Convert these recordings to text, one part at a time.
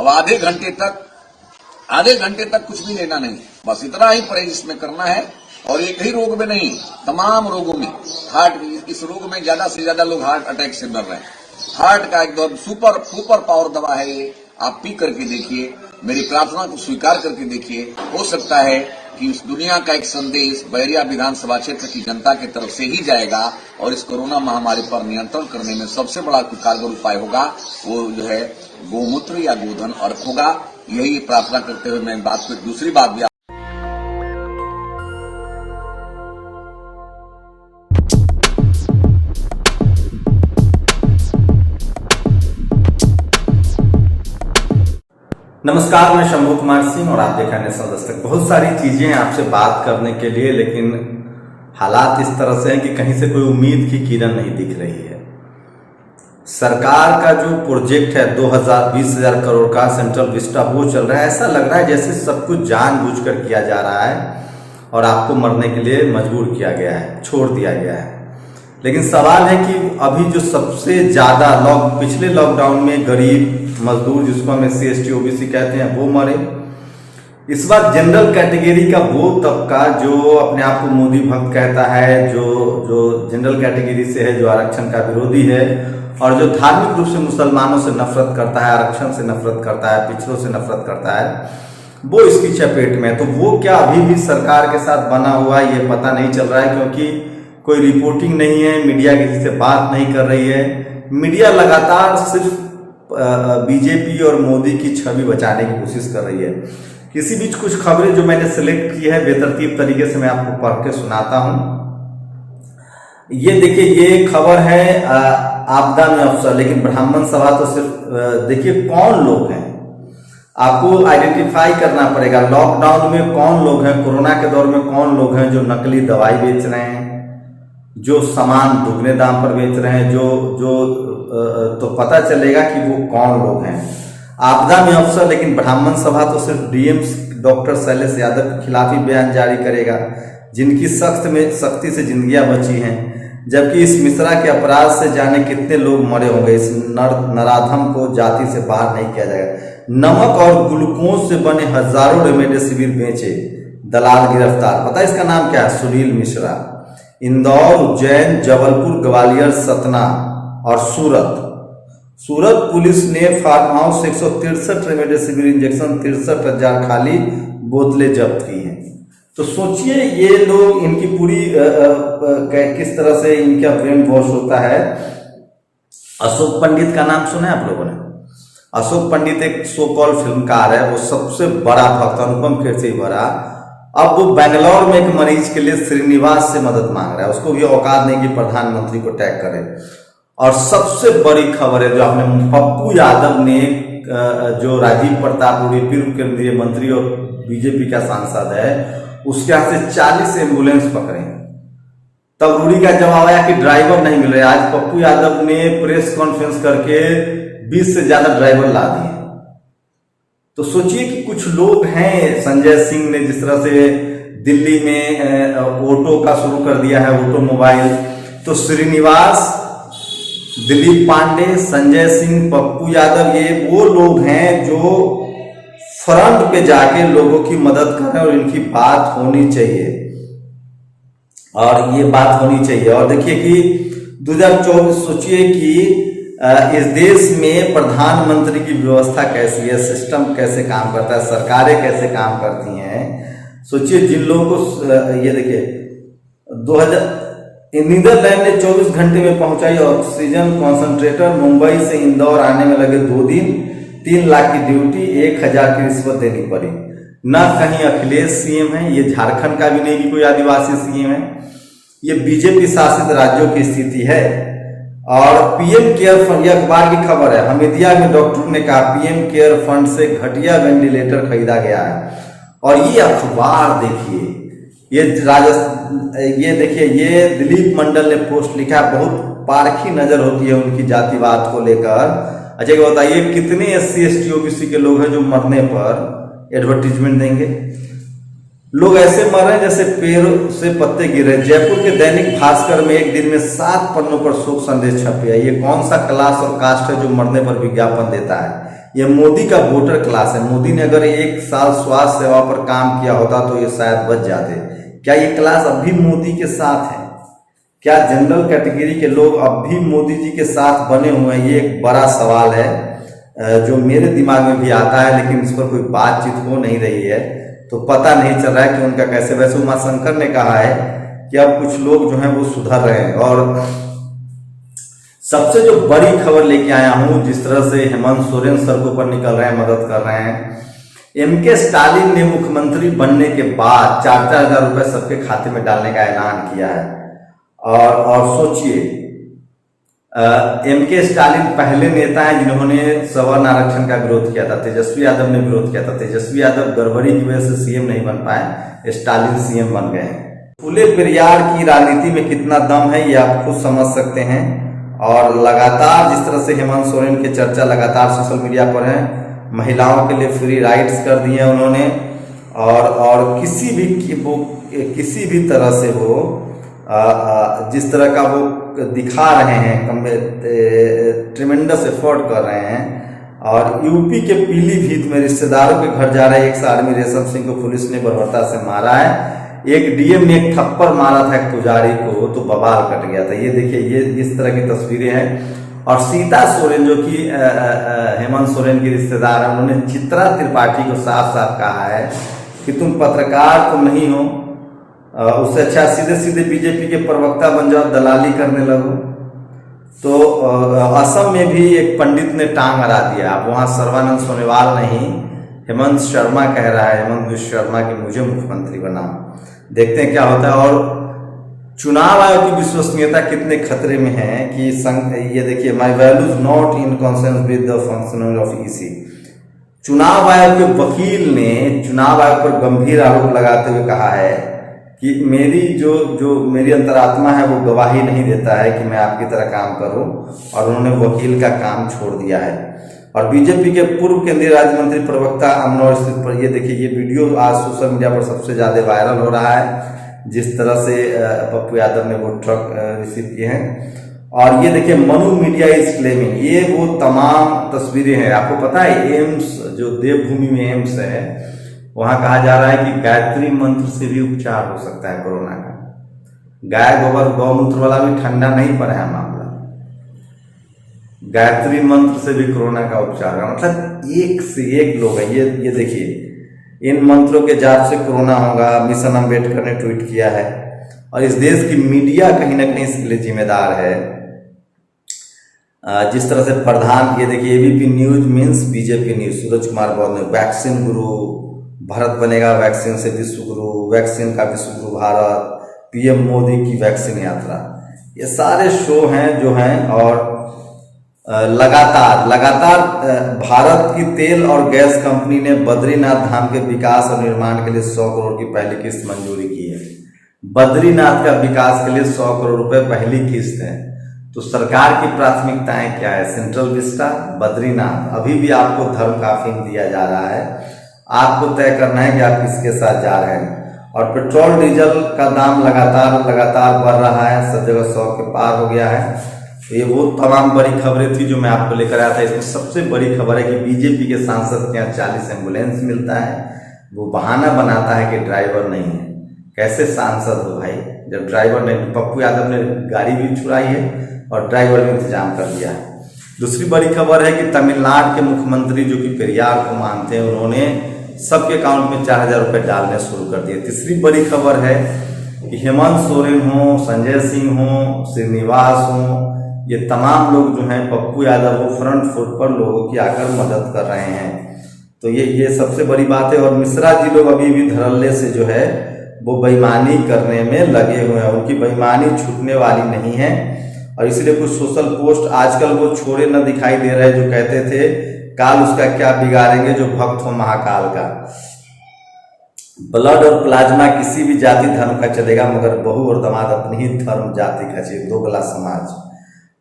अब आधे घंटे तक कुछ भी लेना नहीं है, बस इतना ही परहेज इसमें करना है। और एक ही रोग में नहीं, तमाम रोगों में, हार्ट, इस रोग में ज्यादा से ज्यादा लोग हार्ट अटैक से मर रहे हैं। हार्ट का एकदम सुपर पावर दवा है ये, आप पी करके देखिए, मेरी प्रार्थना को स्वीकार करके देखिए। हो सकता है कि इस दुनिया का एक संदेश बैरिया विधानसभा क्षेत्र की जनता की तरफ से ही जाएगा और इस कोरोना महामारी पर नियंत्रण करने में सबसे बड़ा कारगर उपाय होगा वो जो है गोमूत्र या गोधन अर्क होगा। यही प्रार्थना करते हुए मैं बात को दूसरी बात भी नमस्कार, मैं शंभू कुमार सिंह और आप देख रहे हैं नेशनल दस्तक। बहुत सारी चीजें हैं आपसे बात करने के लिए, लेकिन हालात इस तरह से हैं कि कहीं से कोई उम्मीद की किरण नहीं दिख रही है। सरकार का जो प्रोजेक्ट है 20,000 करोड़ का सेंट्रल विस्टा, वो चल रहा है। ऐसा लग रहा है जैसे सब कुछ जानबूझकर किया जा रहा है और आपको मरने के लिए मजबूर किया गया है, छोड़ दिया गया है। लेकिन सवाल है कि अभी जो सबसे ज्यादा पिछले लॉकडाउन में गरीब मजदूर, जिसको हम SC ST OBC कहते हैं, वो मरे। इस बार जनरल कैटेगरी का वो तबका जो अपने आप को मोदी भक्त कहता है, जो जनरल कैटेगरी से है, जो आरक्षण का विरोधी है और जो धार्मिक रूप से मुसलमानों से नफरत करता है, आरक्षण से नफरत करता है, पिछड़ों से नफरत करता है, वो इसकी चपेट में है। तो वो क्या अभी भी सरकार के साथ बना हुआ है, ये पता नहीं चल रहा है, क्योंकि कोई रिपोर्टिंग नहीं है, मीडिया किसी से बात नहीं कर रही है। मीडिया लगातार सिर्फ बीजेपी और मोदी की छवि बचाने की कोशिश कर रही है। किसी बीच कुछ खबरें जो मैंने सिलेक्ट की है बेतरतीब तरीके से मैं आपको पढ़ के सुनाता हूं। ये देखिए, ये खबर है आपदा में अफसर, लेकिन ब्राह्मण सभा तो सिर्फ देखिए कौन लोग हैं, आपको आइडेंटिफाई करना पड़ेगा। लॉकडाउन में कौन लोग हैं, कोरोना के दौर में कौन लोग हैं जो नकली दवाई बेच रहे हैं, जो सामान दुगने दाम पर बेच रहे हैं, तो पता चलेगा कि वो कौन लोग हैं। आपदा में अफसर, लेकिन ब्राह्मण सभा तो सिर्फ DM डॉक्टर शैलेश यादव के खिलाफ ही बयान जारी करेगा, जिनकी सख्ती से जिंदगियां बची हैं। जबकि इस मिश्रा के अपराध से जाने कितने लोग मरे होंगे। इस नराधम को जाति से बाहर नहीं किया जाएगा। नमक और ग्लूकोज से बने हजारों रेमडेसिविर बेचे दलाल गिरफ्तार। पता है इसका नाम क्या है? सुनील मिश्रा। इंदौर, उज्जैन, जबलपुर, ग्वालियर, सतना और सूरत पुलिस ने फार्म हाउस से 163 रेमडेसिविर इंजेक्शन, 63,000 खाली बोतलें जब्त की हैं। तो सोचिए ये लोग, इनकी पूरी किस तरह से इनका ब्रेन वॉश होता है। अशोक पंडित का नाम सुना है आप लोगों ने? अशोक पंडित एक सो कॉल फिल्मकार है, वो सबसे बड़ा भक्त, अनुपम खेर से ही बड़ा। अब वो बेंगलोर में एक मरीज के लिए श्रीनिवास से मदद मांग रहा है। उसको भी औकात नहीं कि प्रधानमंत्री को टैग करे। और सबसे बड़ी खबर है जो आपने, पप्पू यादव ने, जो राजीव प्रताप रूड़ी पूर्व केंद्रीय मंत्री और बीजेपी का सांसद है, उसके हाथ से 40 एम्बुलेंस पकड़े। तब रूड़ी का जवाब आया कि ड्राइवर नहीं मिल रहे। आज पप्पू यादव ने प्रेस कॉन्फ्रेंस करके 20 से ज्यादा ड्राइवर ला दिए। तो सोचिए कि कुछ लोग हैं, संजय सिंह ने जिस तरह से दिल्ली में ऑटो का शुरू कर दिया है, ऑटोमोबाइल, तो श्रीनिवास, दिलीप पांडे, संजय सिंह, पप्पू यादव, ये वो लोग हैं जो फ्रंट पे जाके लोगों की मदद कर रहे हैं और इनकी बात होनी चाहिए। और ये बात होनी चाहिए। और देखिए कि 2024, सोचिए कि इस देश में प्रधानमंत्री की व्यवस्था कैसी है, सिस्टम कैसे काम करता है, सरकारें कैसे काम करती हैं। सोचिए जिन लोगों को, ये देखिए, नीदरलैंड ने 24 घंटे में पहुंचाई ऑक्सीजन कॉन्सेंट्रेटर। मुंबई से इंदौर आने में लगे 2 दिन, 3 लाख की ड्यूटी, 1,000 की रिश्वत देनी पड़ी। न कहीं अखिलेश CM है, ये झारखंड का भी नहीं कि कोई आदिवासी CM है, ये बीजेपी शासित राज्यों की स्थिति है। और PM केयर फंड, यह अखबार की खबर है, हमीदिया में डॉक्टर ने कहा PM केयर फंड से घटिया वेंटिलेटर खरीदा गया है। और ये अखबार देखिए, ये देखिए, ये दिलीप मंडल ने पोस्ट लिखा है। बहुत पारखी नजर होती है उनकी जातिवाद को लेकर। अच्छा ये बताइए कितने SC ST OBC के लोग हैं जो मरने पर एडवर्टीजमेंट देंगे? लोग ऐसे मर रहे हैं जैसे पेड़ से पत्ते गिरे। जयपुर के दैनिक भास्कर में एक दिन में 7 पन्नों पर शोक संदेश छपे है। ये कौन सा क्लास और कास्ट है जो मरने पर विज्ञापन देता है? ये मोदी का वोटर क्लास है। मोदी ने अगर 1 साल स्वास्थ्य सेवा पर काम किया होता तो ये शायद बच जाते। क्या ये क्लास अब भी मोदी के साथ है? क्या जनरल कैटेगरी के लोग अब भी मोदी जी के साथ बने हुए हैं? ये एक बड़ा सवाल है जो मेरे दिमाग में भी आता है, लेकिन इस पर कोई बातचीत हो नहीं रही है, तो पता नहीं चल रहा है कि उनका कैसे। वैसे उमाशंकर ने कहा है कि अब कुछ लोग जो हैं वो सुधर रहे हैं। और सबसे जो बड़ी खबर लेके आया हूं, जिस तरह से हेमंत सोरेन सड़कों पर निकल रहे हैं, मदद कर रहे हैं। एमके स्टालिन ने मुख्यमंत्री बनने के बाद 4-4 हजार रुपए सबके खाते में डालने का ऐलान किया है। और सोचिए, एमके स्टालिन पहले नेता हैं जिन्होंने सवर्ण आरक्षण का विरोध किया था। तेजस्वी यादव ने विरोध किया था। तेजस्वी यादव गड़बड़ी की वजह से सीएम नहीं बन पाए, स्टालिन सीएम बन गए। फूले पेरियार की राजनीति में कितना दम है ये आप खुद समझ सकते हैं। और लगातार जिस तरह से हेमंत सोरेन की चर्चा लगातार सोशल मीडिया पर है, महिलाओं के लिए फ्री राइड्स कर दिए उन्होंने। और किसी भी तरह से वो जिस तरह का वो दिखा रहे हैं, ट्रिमेंडस एफर्ट कर रहे हैं। और यूपी के पीलीभीत में रिश्तेदारों के घर जा रहे एक आदमी रेशम सिंह को पुलिस ने बर्बरता से मारा है। एक डीएम ने एक थप्पड़ मारा था एक पुजारी को, तो बवाल कट गया था। ये देखिए, ये इस तरह की तस्वीरें हैं। और सीता सोरेन जो कि हेमंत सोरेन की रिश्तेदार है, उन्होंने चित्रा त्रिपाठी को साफ साफ कहा है कि तुम पत्रकार तो नहीं हो, उससे अच्छा सीधे सीधे बीजेपी के प्रवक्ता बन जाओ, दलाली करने लगो। तो असम में भी एक पंडित ने टांग अड़ा दिया। अब वहां सर्बानंद सोनोवाल नहीं, हेमंत शर्मा कह रहा है, हेमंत विश्व शर्मा की मुझे मुख्यमंत्री बना। देखते हैं क्या होता है। और चुनाव आयोग की विश्वसनीयता कितने खतरे में है कि ये देखिए, माई values not in conscience with the functioning of EC. चुनाव आयोग के वकील ने चुनाव आयोग पर गंभीर आरोप लगाते हुए कहा है कि मेरी अंतरात्मा है वो गवाही नहीं देता है कि मैं आपकी तरह काम करूं। और उन्होंने वकील का काम छोड़ दिया है। और बीजेपी के पूर्व केंद्रीय राज्य मंत्री प्रवक्ता अमनौर स्थित पर ये देखिए, ये वीडियो आज सोशल मीडिया पर सबसे ज्यादा वायरल हो रहा है, जिस तरह से पप्पू यादव ने वो ट्रक रिसीव किए हैं। और ये देखिए, मनु मीडिया इज क्लेमिंग, ये वो तमाम तस्वीरें हैं। आपको पता है एम्स, जो देवभूमि में एम्स है, वहां कहा जा रहा है कि गायत्री मंत्र से भी उपचार हो सकता है कोरोना का। गाय गोबर गौमूत्र वाला भी ठंडा नहीं पड़ा है मामला, गायत्री मंत्र से भी कोरोना का उपचार है। मतलब एक से एक लोग हैं। ये देखिए, इन मंत्रों के जाप से कोरोना होगा, मिशन अम्बेडकर ने ट्वीट किया है। और इस देश की मीडिया कहीं ना कहीं इसके लिए जिम्मेदार है। जिस तरह से प्रधान, ये देखिए, ABP news means BJP news, Suraj Kumar Bauddh ने, वैक्सीन गुरु, भारत बनेगा वैक्सीन से विश्व गुरु, वैक्सीन का विश्व गुरु भारत, पीएम मोदी की वैक्सीन यात्रा, ये सारे शो हैं जो हैं। और लगातार भारत की तेल और गैस कंपनी ने बद्रीनाथ धाम के विकास और निर्माण के लिए 100 करोड़ की पहली किस्त मंजूरी की है। बद्रीनाथ का विकास के लिए 100 करोड़ रुपए पहली किस्त है। तो सरकार की प्राथमिकताएं क्या है? Central Vista, Badrinath. अभी भी आपको धर्म का अफीम दिया जा रहा है, आपको तय करना है कि आप किसके साथ जा रहे हैं। और पेट्रोल डीजल का दाम लगातार बढ़ रहा है, सब जगह 100 के पार हो गया है। तो ये वो तमाम बड़ी खबरें थी जो मैं आपको लेकर आया था। इसमें सबसे बड़ी खबर है कि बीजेपी के सांसद के यहाँ 40 एम्बुलेंस मिलता है। वो बहाना बनाता है कि ड्राइवर नहीं है। कैसे सांसद हो भाई जब ड्राइवर नहीं? पप्पू यादव ने गाड़ी भी छुड़ाई है और ड्राइवर भी इंतजाम कर दिया है। दूसरी बड़ी खबर है कि तमिलनाडु के मुख्यमंत्री जो कि पेरियार को मानते हैं, उन्होंने सबके अकाउंट में 4000 रुपए डालने शुरू कर दिए। तीसरी बड़ी खबर है कि हेमंत सोरेन हो, संजय सिंह हो, श्रीनिवास हो, ये तमाम लोग जो हैं, पप्पू यादव वो फ्रंट फुट पर लोगों की आकर मदद कर रहे हैं। तो ये सबसे बड़ी बात है। और मिश्रा जी लोग अभी भी धड़ल्ले से जो है वो बेईमानी करने में लगे हुए हैं। उनकी बेईमानी छूटने वाली नहीं है। और इसलिए कुछ सोशल पोस्ट आजकल वो छोड़े न दिखाई दे रहे जो कहते थे काल उसका क्या बिगाड़ेंगे जो भक्त हो महाकाल का। ब्लड और प्लाज्मा किसी भी जाति धर्म का चलेगा, मगर बहू और दामाद अपनी ही धर्म जाति का चाहिए। दोगला समाज।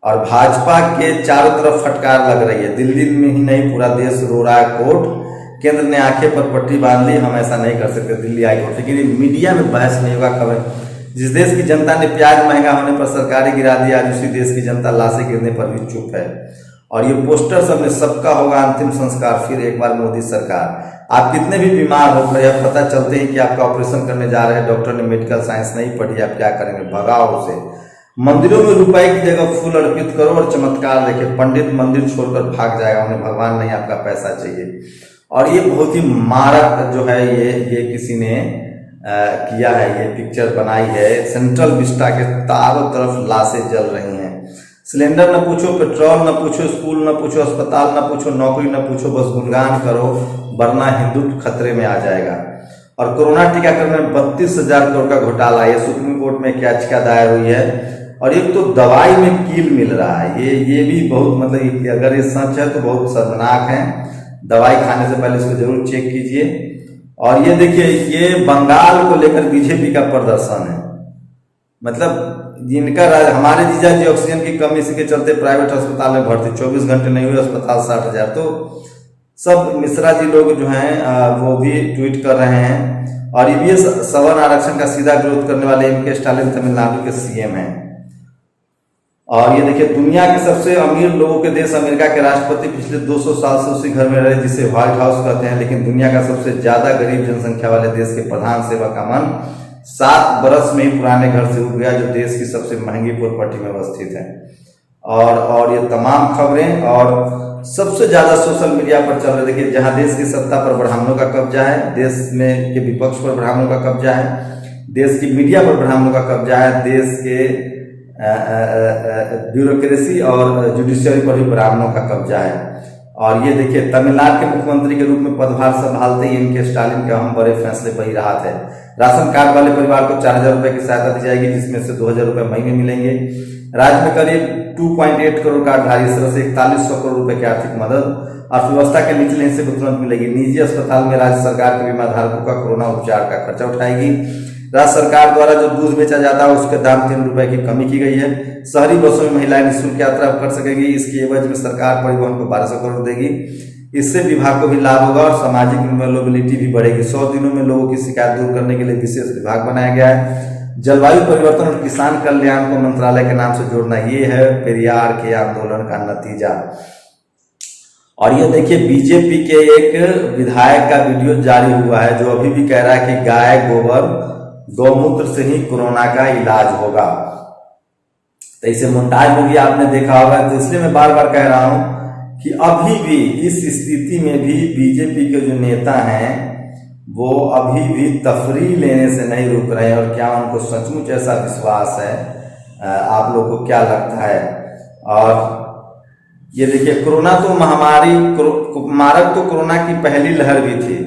और भाजपा के चारों तरफ फटकार लग रही है। दिल्ली में ही नहीं, पूरा देश रो रहा है। कोर्ट, केंद्र ने आंखें पर पट्टी बांध ली, हम ऐसा नहीं कर सकते, दिल्ली हाई कोर्ट। लेकिन मीडिया में बहस नहीं होगा। खबर, जिस देश की जनता ने प्याज महंगा होने पर सरकारें गिरा दी, आज उसी देश की जनता लाशें गिरने पर भी चुप है। और ये पोस्टर सब में सबका होगा अंतिम संस्कार, फिर एक बार मोदी सरकार। आप कितने भी बीमार हो गए, पता चलते हैं कि आपका ऑपरेशन करने जा रहे हैं, डॉक्टर ने मेडिकल साइंस नहीं पढ़ी, आप क्या करेंगे? भगाओ उसे। मंदिरों में रुपए की जगह फूल अर्पित करो और चमत्कार देखे। पंडित मंदिर छोड़कर भाग जाएगा, उन्हें भगवान नहीं आपका पैसा चाहिए। और ये बहुत ही मारक जो है ये किसी ने किया है, ये पिक्चर बनाई है। सेंट्रल विस्टा के चारों तरफ लाशें जल रही हैं। सिलेंडर न पूछो, पेट्रोल न पूछो, स्कूल न पूछो, अस्पताल न पूछो, नौकरी न पूछो, बस गुणगान करो वरना हिंदुत्व खतरे में आ जाएगा। और कोरोना टीकाकरण में 32,000 करोड़ का घोटाला, ये सुप्रीम कोर्ट में याचिका दायर हुई है। और एक तो दवाई में कील मिल रहा है, ये भी बहुत मतलब अगर ये सच है तो बहुत शर्मनाक है। दवाई खाने से पहले इसको जरूर चेक कीजिए। और ये देखिए, ये बंगाल को लेकर बीजेपी का प्रदर्शन है। मतलब जिनका हमारे जीजा जी ऑक्सीजन की कमी के चलते प्राइवेट अस्पताल में भर्ती, 24 घंटे नहीं हुए अस्पताल 60,000। तो सब मिश्रा जी लोग जो हैं वो भी ट्वीट कर रहे हैं। और ईवीएस सवर्ण आरक्षण का सीधा विरोध करने वाले एम.के. स्टालिन तमिलनाडु के सीएम हैं। और ये देखिए, दुनिया के सबसे अमीर लोगों के देश अमेरिका के राष्ट्रपति पिछले 200 साल से उसी घर में रहे जिसे व्हाइट हाउस कहते हैं, लेकिन दुनिया का सबसे ज्यादा गरीब जनसंख्या वाले देश के प्रधान सेवक का मन 7 बरस में ही पुराने घर से उठ गया, जो देश की सबसे महंगी प्रॉपर्टी में अवस्थित है। और ये तमाम खबरें और सबसे ज्यादा सोशल मीडिया पर चल रहे, देखिए जहां देश की सत्ता पर ब्राह्मणों का कब्जा है, देश में के विपक्ष पर ब्राह्मणों का कब्जा है, देश की मीडिया पर ब्राह्मणों का कब्जा है, देश के ब्यूरोक्रेसी और जुडिशियरी पर भी ब्राह्मणों का कब्जा है। और ये देखिए, तमिलनाडु के मुख्यमंत्री के रूप में पदभार संभालते ही एम.के. स्टालिन के हम बड़े फैसले पर ही राहत है। राशन कार्ड वाले परिवार को 4,000 रुपए की सहायता दी जाएगी, जिसमें से 2,000 रुपए मई में मिलेंगे। राज्य में करीब 2.8 करोड़ कार्डधारी, इस तरह से 4100 करोड़ रुपए की आर्थिक मदद अर्थव्यवस्था के निचले हिस्से को तुरंत मिलेगी। निजी अस्पताल में राज्य सरकार के बीमा धारकों का कोरोना उपचार का खर्चा उठाएगी। राज्य सरकार द्वारा जो दूध बेचा जाता है उसके दाम 3 रुपए की कमी की गई है। शहरी बसों में महिलाएं निःशुल्क यात्रा कर सकेंगी, इसकी एवज में सरकार परिवहन को 1200 करोड़ देगी। इससे विभाग को भी लाभ होगा और सामाजिक इनवेलेबिलिटी भी बढ़ेगी। 100 दिनों में लोगों की शिकायत दूर करने के लिए विशेष विभाग बनाया गया है। जलवायु परिवर्तन और किसान कल्याण को मंत्रालय के नाम से जोड़ना, ये है पेरियार के आंदोलन का नतीजा। और ये देखिए, बीजेपी के एक विधायक का वीडियो जारी हुआ है जो अभी भी कह रहा है कि गाय गोबर गौमूत्र से ही कोरोना का इलाज होगा। तो इसे मोन्टाज मूवी आपने देखा होगा, तो इसलिए मैं बार बार कह रहा हूं कि अभी भी इस स्थिति में भी बीजेपी के जो नेता हैं वो अभी भी तफरीह लेने से नहीं रुक रहे हैं। और क्या उनको सचमुच ऐसा विश्वास है? आप लोगों को क्या लगता है? और ये देखिए, कोरोना तो महामारी मारक तो कोरोना की पहली लहर भी थी,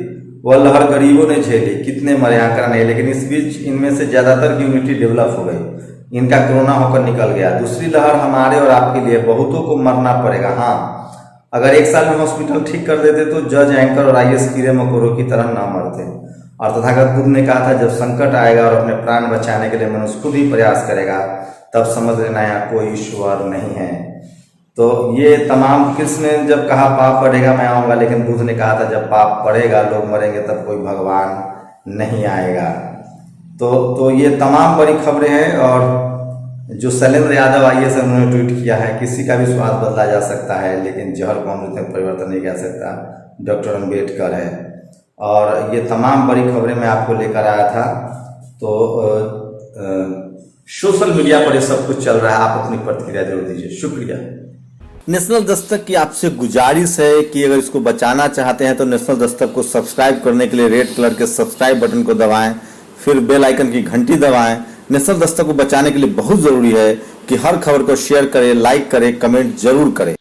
वह लहर गरीबों ने झेली, कितने मरे आंकड़ा नहीं, लेकिन इस बीच इनमें से ज्यादातर की इम्यूनिटी डेवलप हो गई, इनका कोरोना होकर निकल गया। दूसरी लहर हमारे और आपके लिए, बहुतों को मरना पड़ेगा। हाँ, अगर 1 साल में हॉस्पिटल ठीक कर देते तो जज, एंकर और IAS कीड़े मकोड़ों की तरह ना मरते। और तथागत बुद्ध ने कहा था, जब संकट आएगा और अपने प्राण बचाने के लिए मनुष्य खुद ही प्रयास करेगा, तब समझ लेना यहाँ कोई ईश्वर नहीं है। तो ये तमाम, कृष्ण ने जब कहा पाप बढ़ेगा मैं आऊंगा, लेकिन बुद्ध ने कहा था जब पाप बढ़ेगा लोग मरेंगे तब कोई भगवान नहीं आएगा। तो ये तमाम बड़ी खबरें हैं। और जो शैलेंद्र यादव IAS उन्होंने ट्वीट किया है, किसी का भी स्वाद बदला जा सकता है लेकिन जहर को अमृत में परिवर्तन नहीं कर सकता, डॉक्टर अम्बेडकर है। और ये तमाम बड़ी खबरें मैं आपको लेकर आया था। तो सोशल मीडिया पर ये सब कुछ चल रहा है, आप अपनी प्रतिक्रिया जरूर दीजिए। शुक्रिया। नेशनल दस्तक की आपसे गुजारिश है कि अगर इसको बचाना चाहते हैं तो नेशनल दस्तक को सब्सक्राइब करने के लिए रेड कलर के सब्सक्राइब बटन को दबाएं, फिर बेल आइकन की घंटी दबाएं। नेशनल दस्तक को बचाने के लिए बहुत जरूरी है कि हर खबर को शेयर करें, लाइक करें, कमेंट जरूर करें।